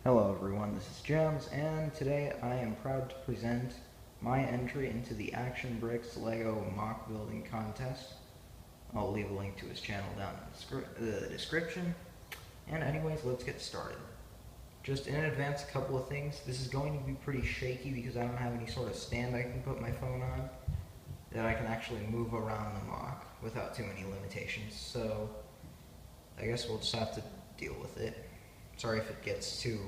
Hello everyone, this is Gems, and today I am proud to present my entry into the Action Bricks LEGO mock building contest. I'll leave a link to his channel down in the description. And anyways, let's get started. Just in advance, a couple of things. This is going to be pretty shaky because I don't have any sort of stand I can put my phone on that I can actually move around the mock without too many limitations. So I guess we'll just have to deal with it. Sorry if it gets too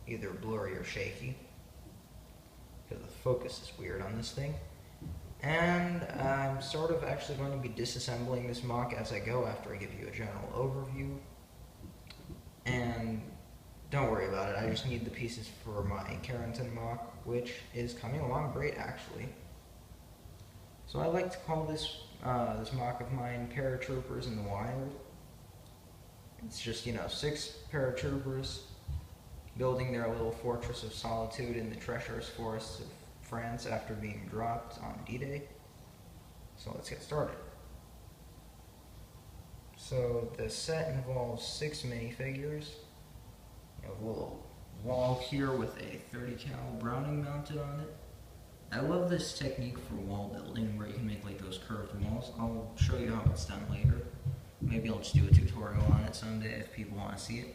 either blurry or shaky, because the focus is weird on this thing. And I'm sort of actually going to be disassembling this mock as I go after I give you a general overview. And don't worry about it, I just need the pieces for my Carentan mock, which is coming along great actually. So I like to call this mock of mine Paratroopers in the Wild. It's just, 6 paratroopers building their little fortress of solitude in the treacherous forests of France after being dropped on D-Day. So let's get started. So the set involves 6 minifigures. You have a little wall here with a 30 cal Browning mounted on it. I love this technique for wall building where you can make like those curved walls. I'll show you how it's done later. Maybe I'll just do a tutorial on it someday if people want to see it.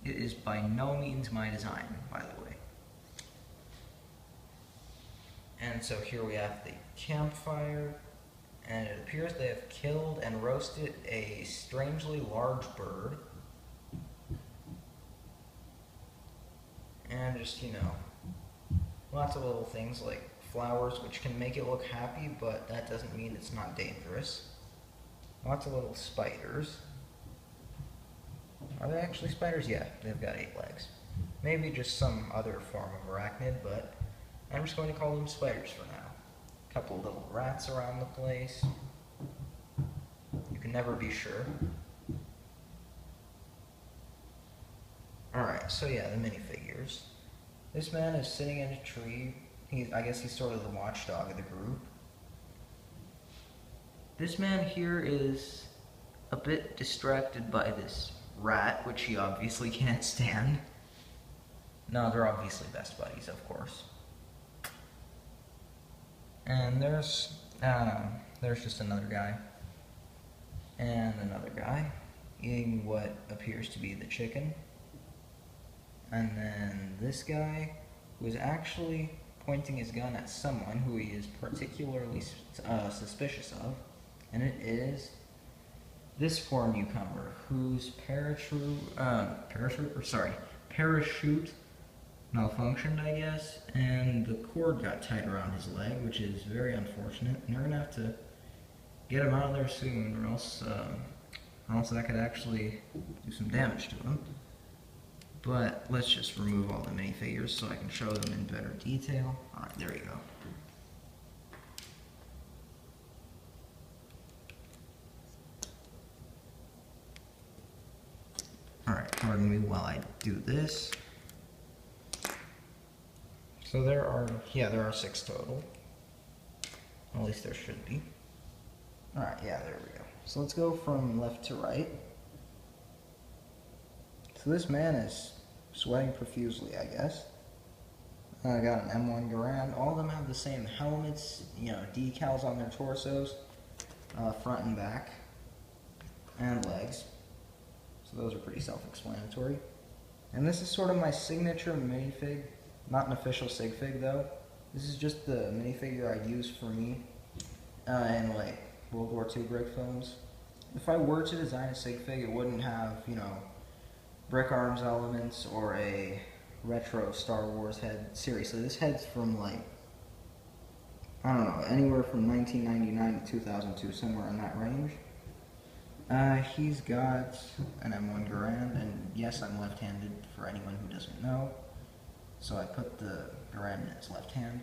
It is by no means my design, by the way. And so here we have the campfire, and it appears they have killed and roasted a strangely large bird. And just, lots of little things like flowers which can make it look happy, but that doesn't mean it's not dangerous. Lots of little spiders. Are they actually spiders? Yeah, they've got 8 legs. Maybe just some other form of arachnid, but I'm just going to call them spiders for now. A couple of little rats around the place. You can never be sure. Alright, so yeah, the minifigures. This man is sitting in a tree. I guess he's sort of the watchdog of the group. This man here is a bit distracted by this rat, which he obviously can't stand. No, they're obviously best buddies, of course. And there's just another guy. And another guy eating what appears to be the chicken. And then this guy who is actually pointing his gun at someone who he is particularly suspicious of. And it is this poor newcomer whose parachute malfunctioned, I guess, and the cord got tied around his leg, which is very unfortunate. And they're gonna have to get him out of there soon, or else that could actually do some damage to him. But let's just remove all the minifigures so I can show them in better detail. All right, there you go. Alright, pardon me while I do this. So there are 6 total. At least there should be. Alright, yeah, there we go. So let's go from left to right. So this man is sweating profusely, I guess. I got an M1 Garand. All of them have the same helmets, decals on their torsos, front and back, and legs. So those are pretty self-explanatory. And this is sort of my signature minifig. Not an official sig fig though. This is just the minifigure I use for me in like World War II brick films. If I were to design a sig fig, it wouldn't have, Brickarms elements or a retro Star Wars head. Seriously, this head's from like, I don't know, anywhere from 1999 to 2002, somewhere in that range. He's got an M1 Garand, and yes, I'm left-handed for anyone who doesn't know. So I put the Garand in his left hand.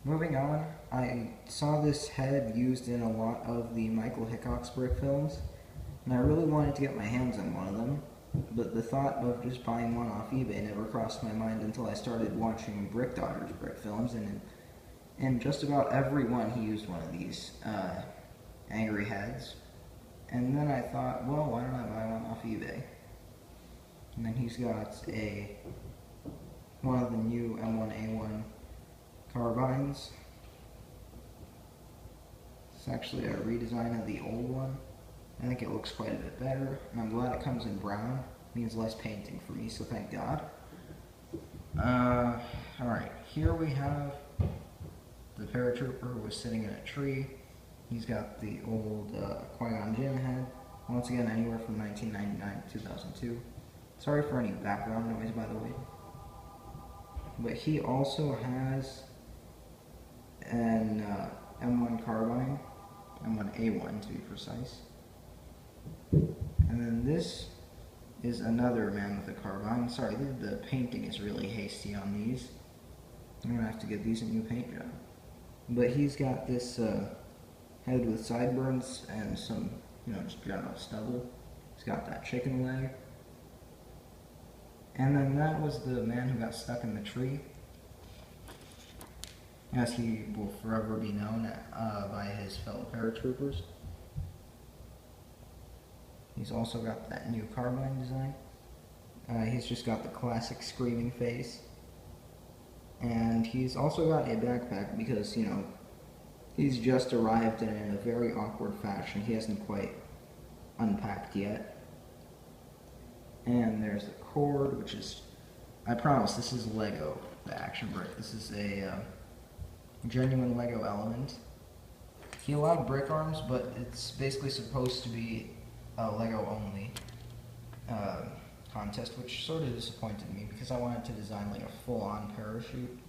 Moving on, I saw this head used in a lot of the Michael Hickok's brick films, and I really wanted to get my hands on one of them, but the thought of just buying one off eBay never crossed my mind until I started watching Brick Dodger's brick films, and in just about every one he used one of these angry heads. And then I thought, well, why don't I buy one off eBay? And then he's got one of the new M1A1 carbines. It's actually a redesign of the old one. I think it looks quite a bit better, and I'm glad it comes in brown. It means less painting for me, so thank God. Alright, here we have the paratrooper who was sitting in a tree. He's got the old Qui-Gon Jinn head. Once again, anywhere from 1999 to 2002. Sorry for any background noise, by the way. But he also has an M1 carbine, M1A1 to be precise. And then this is another man with a carbine. Sorry, the painting is really hasty on these. I'm gonna have to get these a new paint job. But he's got this head with sideburns and some, just general stubble. He's got that chicken leg. And then that was the man who got stuck in the tree. As he will forever be known by his fellow paratroopers. He's also got that new carbine design. He's just got the classic screaming face. And he's also got a backpack because, he's just arrived in a very awkward fashion. He hasn't quite unpacked yet. And there's the cord, which is, I promise, this is Lego, the action brick. This is a genuine Lego element. He allowed Brickarms, but it's basically supposed to be a Lego only contest, which sort of disappointed me because I wanted to design like a full-on parachute.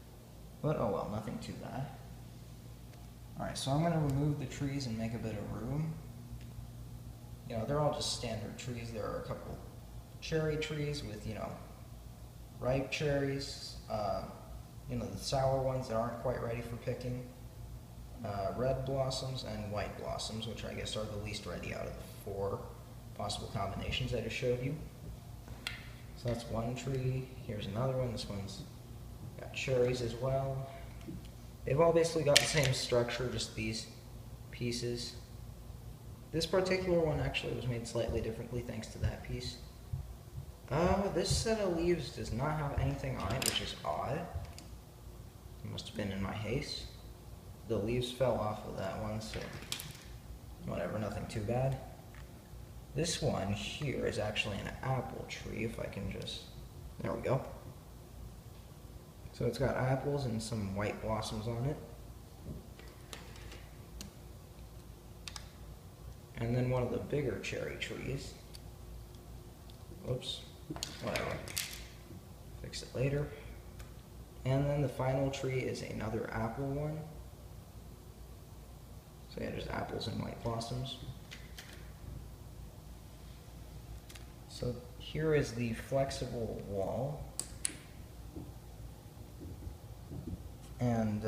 But oh well, nothing too bad. Alright, so I'm going to remove the trees and make a bit of room. They're all just standard trees. There are a couple cherry trees with, ripe cherries, the sour ones that aren't quite ready for picking, red blossoms, and white blossoms, which I guess are the least ready out of the 4 possible combinations I just showed you. So that's one tree. Here's another one. This one's got cherries as well. They've all basically got the same structure, just these pieces. This particular one actually was made slightly differently thanks to that piece. This set of leaves does not have anything on it, which is odd. It must have been in my haste. The leaves fell off of that one, so whatever, nothing too bad. This one here is actually an apple tree, if I can just, there we go. So it's got apples and some white blossoms on it. And then one of the bigger cherry trees. Whoops, whatever. Fix it later. And then the final tree is another apple one. So yeah, there's apples and white blossoms. So here is the flexible wall. And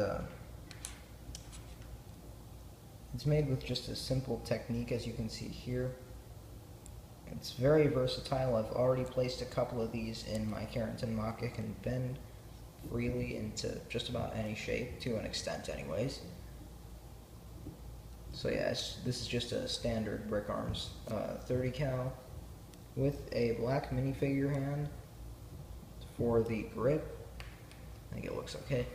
it's made with just a simple technique, as you can see here. It's very versatile. I've already placed a couple of these in my Carentan mock. It can bend freely into just about any shape, to an extent anyways. So yeah, this is just a standard Brickarms 30 cal with a black minifigure hand for the grip. I think it looks okay.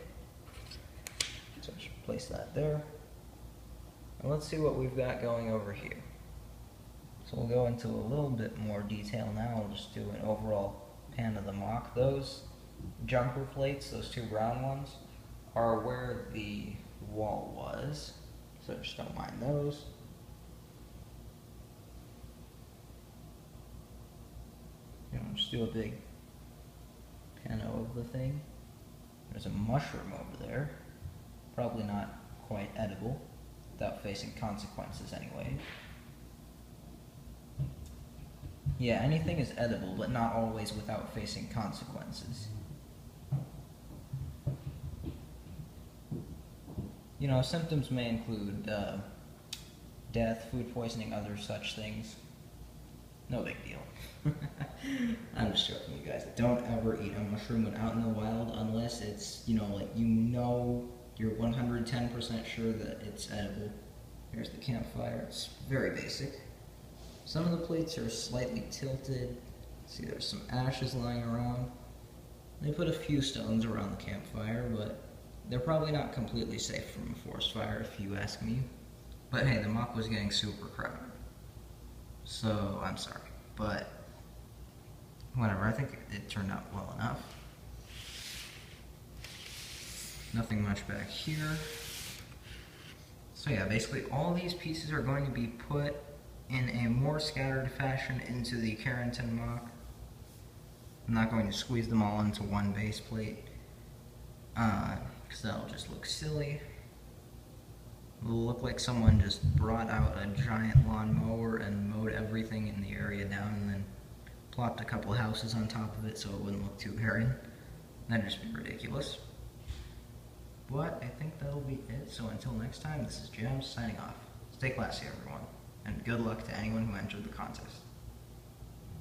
So I should place that there. And let's see what we've got going over here. So we'll go into a little bit more detail now. I'll just do an overall pan of the mock. Those jumper plates, those 2 brown ones, are where the wall was. So just don't mind those. Just do a big pano of the thing. There's a mushroom over there. Probably not quite edible, without facing consequences anyway. Yeah, anything is edible, but not always without facing consequences. Symptoms may include death, food poisoning, other such things. No big deal. I'm just joking, you guys. Don't ever eat a mushroom when out in the wild unless it's, you're 110% sure that it's edible. Here's the campfire. It's very basic. Some of the plates are slightly tilted. See, there's some ashes lying around. They put a few stones around the campfire, but they're probably not completely safe from a forest fire if you ask me. But hey, the mock was getting super crowded. So, I'm sorry. But, whatever, I think it turned out well enough. Nothing much back here. So yeah, basically all these pieces are going to be put in a more scattered fashion into the Carentan mock. I'm not going to squeeze them all into one base plate, because that'll just look silly. It'll look like someone just brought out a giant lawnmower and mowed everything in the area down and then plopped a couple houses on top of it so it wouldn't look too barren. That'd just be ridiculous. But I think that'll be it, so until next time, this is Gems signing off. Stay classy, everyone, and good luck to anyone who entered the contest.